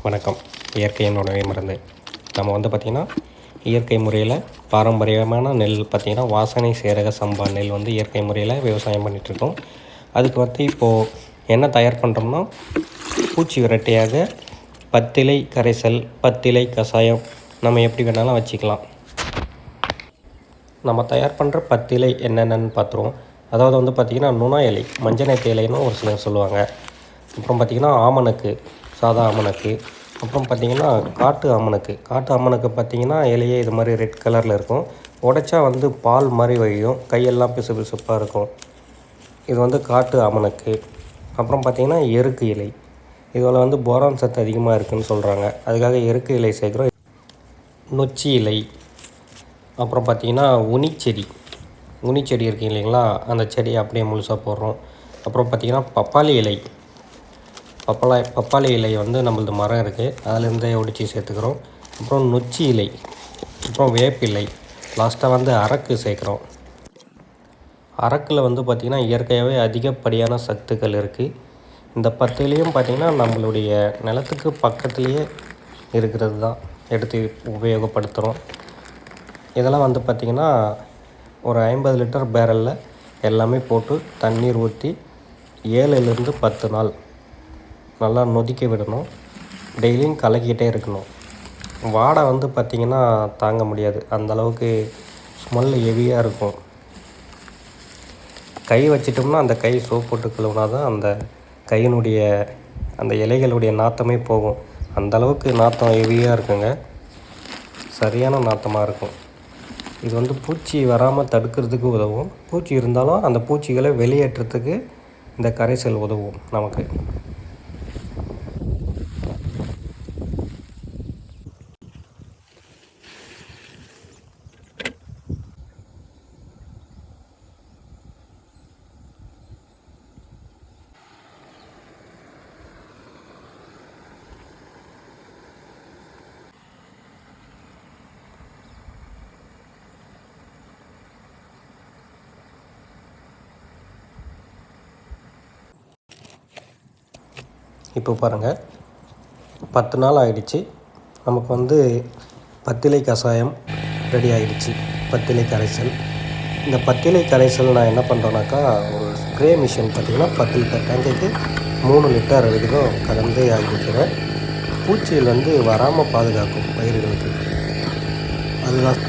வணக்கம். இயற்கையின் உணவே மருந்து. நம்ம பார்த்திங்கன்னா இயற்கை முறையில் பாரம்பரியமான நெல் பார்த்திங்கன்னா வாசனை சேரக சம்பா நெல் இயற்கை முறையில் விவசாயம் பண்ணிகிட்ருக்கோம். அதுக்கு இப்போது என்ன தயார் பண்ணுறோம்னா, பூச்சி விரட்டியாக பத்திலை கரைசல், பத்திலை கஷாயம் நம்ம எப்படி வேணாலும் வச்சுக்கலாம். நம்ம தயார் பண்ணுற பத்திலை என்னென்னு பார்த்துருவோம். அதாவது பார்த்திங்கன்னா நுணா இலை, மஞ்சனத்தை இலைன்னு ஒரு சிலர் சொல்லுவாங்க. அப்புறம் பார்த்திங்கன்னா ஆமணக்கு, சாதா ஆமணக்கு. அப்புறம் பார்த்திங்கன்னா காட்டு ஆமணக்கு பார்த்திங்கன்னா இலையே இது மாதிரி ரெட் கலரில் இருக்கும். உடைச்சா பால் மாதிரி வழியும், கையெல்லாம் பிசு பிசுப்பாக இருக்கும். இது காட்டு ஆமணக்கு. அப்புறம் பார்த்திங்கன்னா எருக்கு இலை. இதில் போரான் சத்து அதிகமாக இருக்குதுன்னு சொல்கிறாங்க. அதுக்காக எருக்கு இலை சேர்க்குறோம். நொச்சி இலை. அப்புறம் பார்த்திங்கன்னா உனிச்செடி இருக்குது இல்லைங்களா, அந்த செடியை அப்படியே முழுசாக போடுறோம். அப்புறம் பார்த்திங்கன்னா பப்பாளி இலை நம்மளது மரம் இருக்குது, அதிலேருந்தே ஒடிச்சு சேர்த்துக்கிறோம். அப்புறம் நொச்சி இலை, அப்புறம் வேப்பிலை, லாஸ்ட்டாக அரக்கு சேர்க்குறோம். அரக்கில் பார்த்திங்கன்னா இயற்கையாகவே அதிகப்படியான சத்துக்கள் இருக்குது. இந்த பத்திலையும் பார்த்திங்கன்னா நம்மளுடைய நிலத்துக்கு பக்கத்துலேயே இருக்கிறது தான் எடுத்து உபயோகப்படுத்துகிறோம். இதெல்லாம் பார்த்திங்கன்னா ஒரு 50 லிட்டர் பேரலில் எல்லாமே போட்டு தண்ணீர் ஊற்றி 7லேருந்து 10 நாள் நல்லா நொதிக்க விடணும். டெய்லியும் கலக்கிட்டே இருக்கணும். வாடை பார்த்திங்கன்னா தாங்க முடியாது, அந்தளவுக்கு ஸ்மெல் ஹெவியாக இருக்கும். கை வச்சிட்டோம்னா அந்த கை சோப் போட்டு கழுவுனா தான் அந்த கையினுடைய அந்த இலைகளுடைய நாற்றமே போகும். அந்தளவுக்கு நாற்றம் ஹெவியாக இருக்குங்க, சரியான நாற்றமாக இருக்கும். இது பூச்சி வராமல் தடுக்கிறதுக்கு உதவும். பூச்சி இருந்தாலும் அந்த பூச்சிகளை வெளியேற்றத்துக்கு இந்த கரைசல் உதவும் நமக்கு. இப்போ பாருங்கள், 10 நாள் ஆகிடுச்சு. நமக்கு பத்திலை கஷாயம் ரெடி ஆகிடுச்சு, பத்திலை கரைசல். இந்த பத்திலை கரைசல் நான் என்ன பண்ணுறேன்னாக்கா, ஒரு ஸ்ப்ரே மிஷின் பார்த்திங்கன்னா 10 லிட்டர் டேங்குக்கு 3 லிட்டர் வரைக்கும் கலந்து ஆகிக்கிறேன். பூச்சியில் வராமல் பாதுகாக்கும் பயிர்களுக்கு. அதுதான்